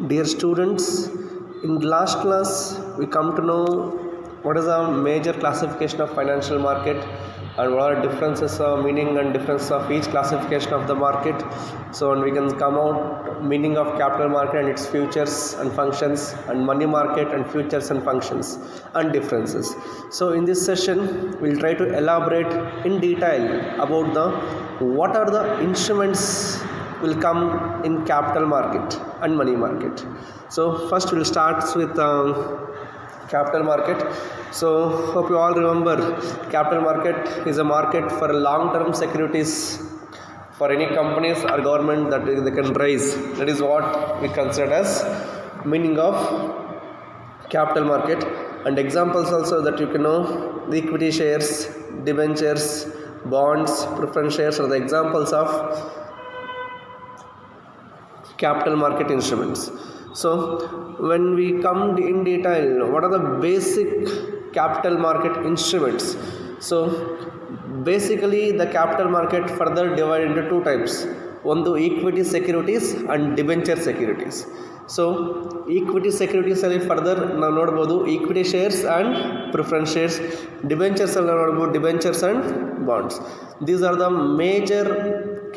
Dear students, in last class we come to know what is a major classification of financial market and what are differences of meaning and difference of each classification of the market. So and we can come out meaning of capital market and its features and functions, and money market and features and functions and differences. So in this session we'll try to elaborate in detail about the what are the instruments will come in capital market and money market. So first we'll start with capital market. So hope you all remember, capital market is a market for long-term securities for any companies or government that they can raise. That is what we consider as meaning of capital market. And examples also that you can know: the equity shares, debentures, bonds, preference shares are the examples of capital market instruments. So when we come in detail, what are the basic capital market instruments? So basically the capital market further divided into two types: one, the equity securities and debenture securities. So equity securities ಅಲ್ಲಿ further ನಾವು ನೋಡ್ಬೋದು equity shares and preference shares. Debentures ಅಲ್ಲಿ ನಾವು ನೋಡ್ಬೋದು debentures and bonds. These are the major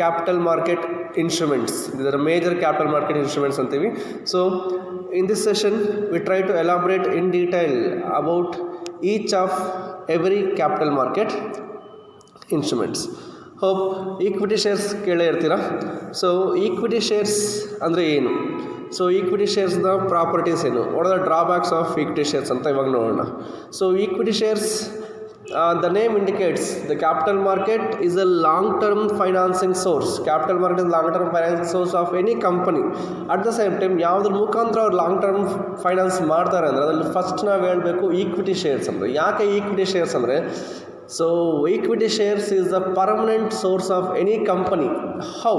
capital market instruments. These are major capital market instruments antivi. So in this session we try to elaborate in detail about each of every capital market instruments. Hope equity shares kele irtira. So equity shares andre enu? So equity shares the properties enu? What are the drawbacks of equity shares anta ivaga nodona. So equity shares, the name indicates the capital market is a long-term financing source. Capital market is long-term financing source of any company. At the same time, ಯಾವುದ್ರ ಮುಖಾಂತರ ಅವ್ರು long term finance ಮಾಡ್ತಾರೆ ಅಂದರೆ ಅದರಲ್ಲಿ first ನಾವು ಹೇಳಬೇಕು equity shares ಅಂದರೆ. ಯಾಕೆ ಈಕ್ವಿಟಿ ಶೇರ್ಸ್ ಅಂದರೆ, so equity shares is the permanent source of any company. How?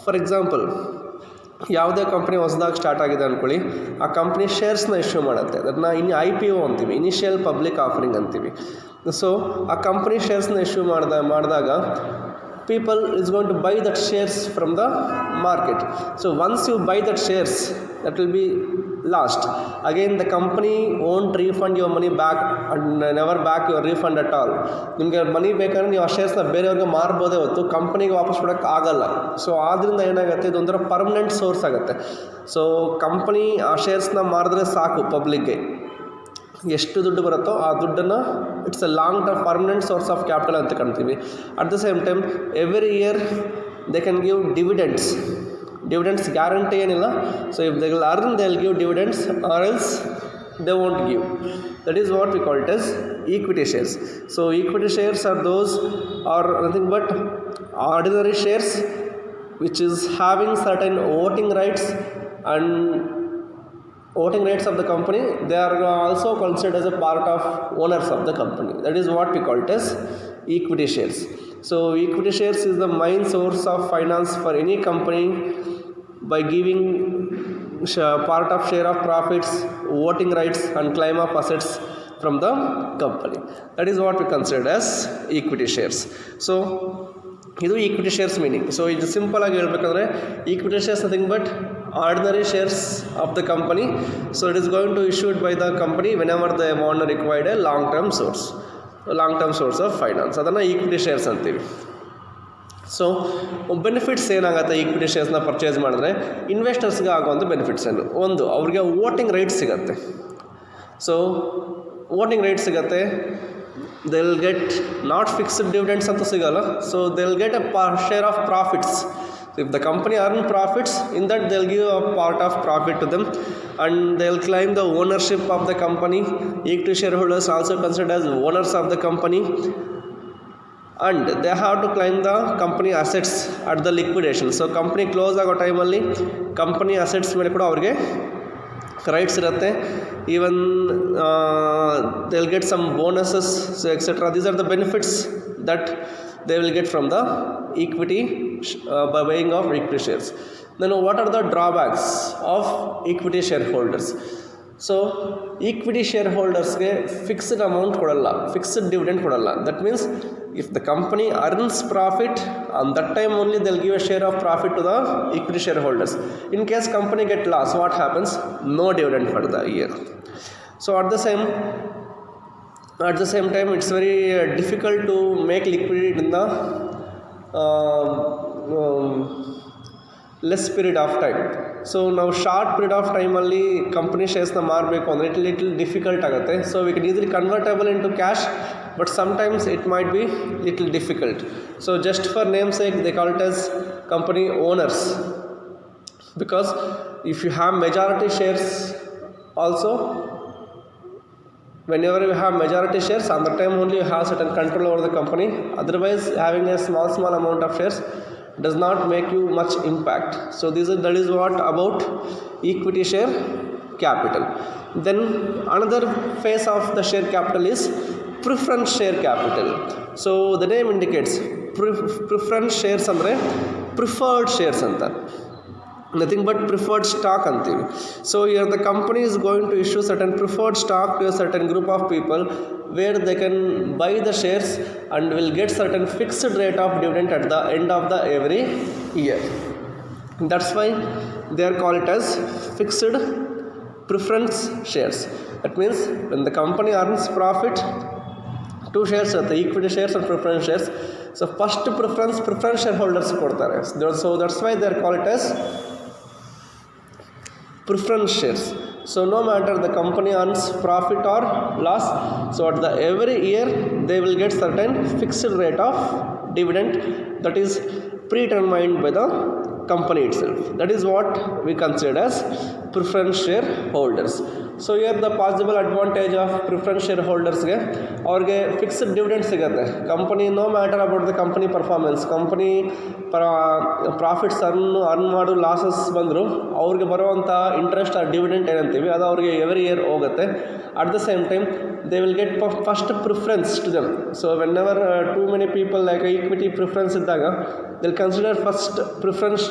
For example, ಯಾವುದೇ ಕಂಪ್ನಿ ಹೊಸದಾಗಿ ಸ್ಟಾರ್ಟ್ ಆಗಿದೆ ಅಂದ್ಕೊಳ್ಳಿ, ಆ ಕಂಪ್ನಿ ಶೇರ್ಸ್ನ ಇಶ್ಯೂ ಮಾಡುತ್ತೆ. ಅದನ್ನು IPO ಅಂತೀವಿ, ಇನಿಷಿಯಲ್ ಪಬ್ಲಿಕ್ ಆಫರಿಂಗ್ ಅಂತೀವಿ. ಸೊ ಆ ಕಂಪ್ನಿ ಶೇರ್ಸ್ನ ಇಶ್ಯೂ ಮಾಡಿದಾಗ people is going to buy that shares from the market. So once you buy that shares, that will be lost. Again the company won't refund your money back and never back your refund at all. ನಿಮಗೆ ಮನಿ ಬೇಕಾದ್ರೆ ನೀವು ಆ ಶೇರ್ಸ್ನ ಬೇರೆಯವ್ರಿಗೆ ಮಾರ್ಬೋದೇ ಹೊತ್ತು ಕಂಪ್ನಿಗೆ ವಾಪಸ್ ಕೊಡೋಕ್ಕೆ ಆಗಲ್ಲ. ಸೊ ಆದ್ದರಿಂದ ಏನಾಗುತ್ತೆ, ಇದೊಂಥರ ಪರ್ಮನೆಂಟ್ ಸೋರ್ಸ್ ಆಗುತ್ತೆ. ಸೊ ಕಂಪ್ನಿ ಆ ಶೇರ್ಸ್ನ ಮಾರಿದ್ರೆ ಸಾಕು ಪಬ್ಲಿಕ್ಗೆ, ಎಷ್ಟು ದುಡ್ಡು ಬರುತ್ತೋ ಆ ದುಡ್ಡನ್ನು it's a long term permanent source of capital ಅಂತ ಕಾಣ್ತೀವಿ. At the same time every year they can give dividends. Dividends guarantee ಏನಿಲ್ಲ. So if they will earn they will give dividends or else they won't give. That is what we call it as equity shares. So equity shares are those are nothing but ordinary shares which is having certain voting rights and voting rights of the company. They are also considered as a part of owners of the company. That is what we call it as equity shares. So equity shares is the main source of finance for any company by giving part of share of profits, voting rights and claim of assets from the company. That is what we consider as equity shares. So ಇದು equity shares meaning. So ಇದು simple ಆಗಿ ಹೇಳ್ಬೇಕಂದ್ರೆ equity shares nothing but ordinary shares of the company. So it is going to issued by the company whenever they want to require a long term source of finance. ಅದನ್ನು equity shares ಅಂತೀವಿ. So benefits ಏನಾಗುತ್ತೆ equity ಶೇರ್ಸ್ನ purchase ಮಾಡಿದ್ರೆ? ಇನ್ವೆಸ್ಟರ್ಸ್ಗೆ ಆಗುವಂಥ benefits ಏನು? ಒಂದು, ಅವ್ರಿಗೆ voting rights ಸಿಗುತ್ತೆ. So voting right ಸಿಗುತ್ತೆ. They will get not fixed dividends ಅಂತ ಸಿಗೋಲ್ಲ. So they will get A share of profits. If the company earn profits, in that they will give a part of profit to them and they will claim the ownership of the company. Equity shareholders also considered as owners of the company and they have to claim the company assets at the liquidation. So company close ಆಗೋ ಟೈಮಲ್ಲಿ company assets ಮೇಲೆ ಕೂಡ ಅವ್ರಿಗೆ rights ಇರುತ್ತೆ. Even they will get some bonuses, so etc. These are the benefits that they will get from the equity by buying of equity shares. Then what are the drawbacks of equity shareholders? So equity shareholdersಗೆ fixed amount ಕೊಡಲ್ಲ, fixed dividend ಕೊಡಲ್ಲ. That means if the company earns profit, on that time only they'll give a share of profit to the equity shareholders. In case company get loss, what happens? No dividend for the year. So at the same time, it's very difficult to make liquidity in the less period of time. So now short period of time only company shares the ಮಾರಬೇಕು ಅಂದರೆ little difficult ಆಗುತ್ತೆ. So we can easily convertible into cash, but sometimes it might be little difficult. So just for namesake they call it as company owners, because if you have majority shares also, whenever you have majority shares, on the time only you have certain control over the company. Otherwise having a small amount of shares does not make you much impact. So that is what about equity share capital. Then another phase of the share capital is preference share capital. So the name indicates preference shares andre preferred shares anta, nothing but preferred stock antivi. So here the company is going to issue certain preferred stock to a certain group of people, where they can buy the shares and will get certain fixed rate of dividend at the end of the every year. That's why they are called it as fixed preference shares. That means when the company earns profit, two shares are the equity shares and preference shares. So first preference shareholders ಕೊಡ್ತಾರೆ. So that's why they are called it as preference shares. So no matter the company earns profit or loss, so at the every year they will get certain fixed rate of dividend that is predetermined by the company itself. That is what we consider as preference shareholders. So here the possible advantage of preference shareholders ಗೆ ಅವ್ರಿಗೆ fixed dividend ಸಿಗುತ್ತೆ. Company no matter about the company performance, company profits earn ಮಾಡು losses ಬಂದರೂ ಅವ್ರಿಗೆ ಬರುವಂಥ interest ಆ dividend ಏನಂತೀವಿ ಅದು ಅವ್ರಿಗೆ ಎವ್ರಿ ಇಯರ್ ಹೋಗುತ್ತೆ. At the same time they will get first preference to them. So whenever too many people like equity preference ಇದ್ದಾಗ they'll consider first preference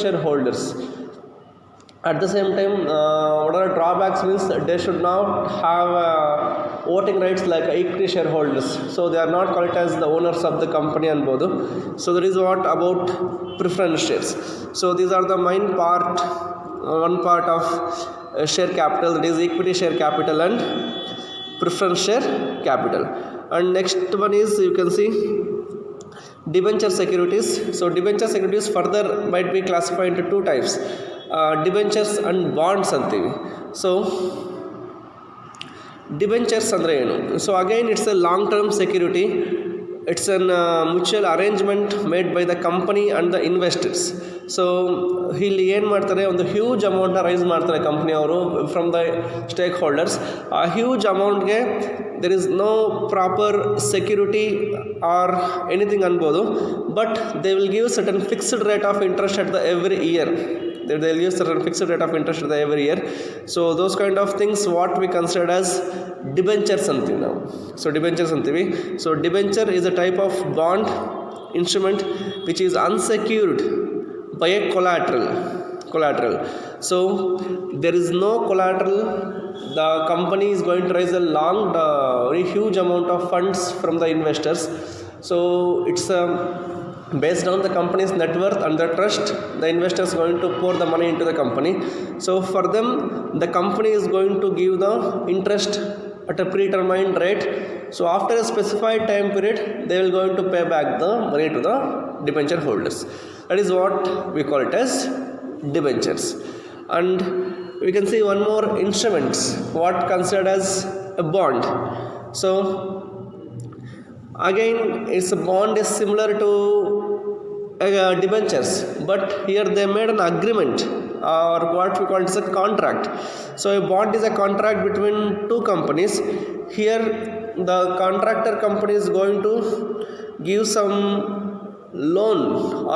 shareholders. At the same time, what are drawbacks means they should not have voting rights like equity shareholders. So they are not called as the owners of the company anbodu. So that is what about preference shares. So these are the main part, one part of share capital, that is equity share capital and preference share capital. And next one is, you can see, debenture securities. So debenture securities further might be classified into two types, debentures and bonds antivi. So debentures andre enu? So again it's a long term security. It's a mutual arrangement made by the company and the investors. So ಇಲ್ಲಿ ಏನು ಮಾಡ್ತಾರೆ, ಒಂದು huge ಅಮೌಂಟ್ನ rice ಮಾಡ್ತಾರೆ company ಅವರು from the stakeholders. ಆ huge ಅಮೌಂಟ್ಗೆ there is no proper security or anything ಅನ್ಬೋದು, but they will give certain fixed rate of interest at the every year. They will use certain fixed rate of interest every year. So those kind of things what we consider as debentures antivi now. So debentures antivi. So debenture is a type of bond instrument which is unsecured by a collateral. So there is no collateral. The company is going to raise a very huge amount of funds from the investors. So it's based on the company's net worth and the trust, the investors going to pour the money into the company. So for them, the company is going to give the interest at a predetermined rate. So after a specified time period, they will going to pay back the money to the debenture holders. That is what we call it as debentures. And we can see one more instruments what considered as a bond. So again, its bond is similar to debentures, but here they made an agreement, or what we call it as a contract. So a bond is a contract between two companies. Here the contractor company is going to give some loan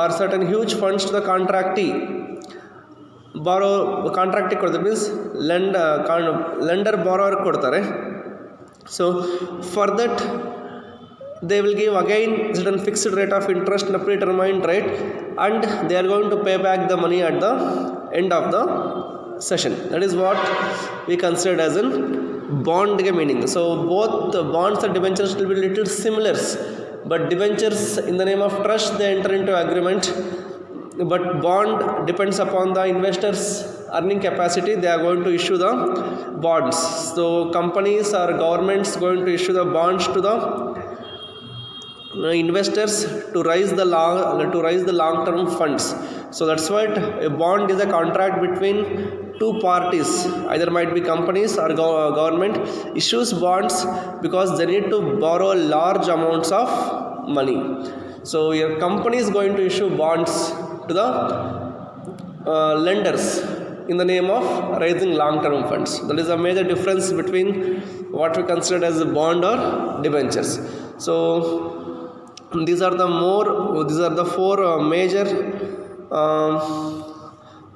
or certain huge funds to the contractee. Contracting ಕೊಡ್ತಾರೆ means lender borrower ಕೊಡ್ತಾರೆ. So for that they will give again certain fixed rate of interest in a predetermined rate, and they are going to pay back the money at the end of the session. That is what we consider as an ಬಾಂಡ್ಗೆ meaning. So both bonds and debentures will be little similars, but debentures in the name of trust they enter into agreement, but bond depends upon the investors earning capacity. They are going to issue the bonds. So companies or governments going to issue the bonds to the investors to raise the long term funds. So that's why a bond is a contract between two parties, either might be companies or government issues bonds because they need to borrow large amounts of money. So your company is going to issue bonds to the lenders in the name of raising long-term funds. That is a major difference between what we consider as a bond or debentures. So these are the four major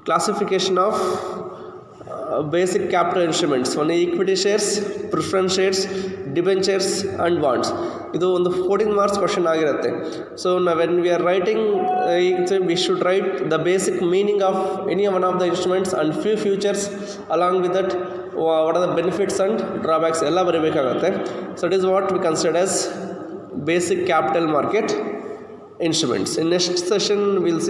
classification of basic capital instruments. One equity shares, preference shares, debentures and bonds. ಇದು ಒಂದು 14 marks question ಆಗಿರುತ್ತೆ. So when we are writing we should write the basic meaning of any one of the instruments and few features along with that what are the benefits and drawbacks ಎಲ್ಲ ಬರೀಬೇಕಾಗುತ್ತೆ. So it is what we consider as basic capital market instruments. In next session we'll see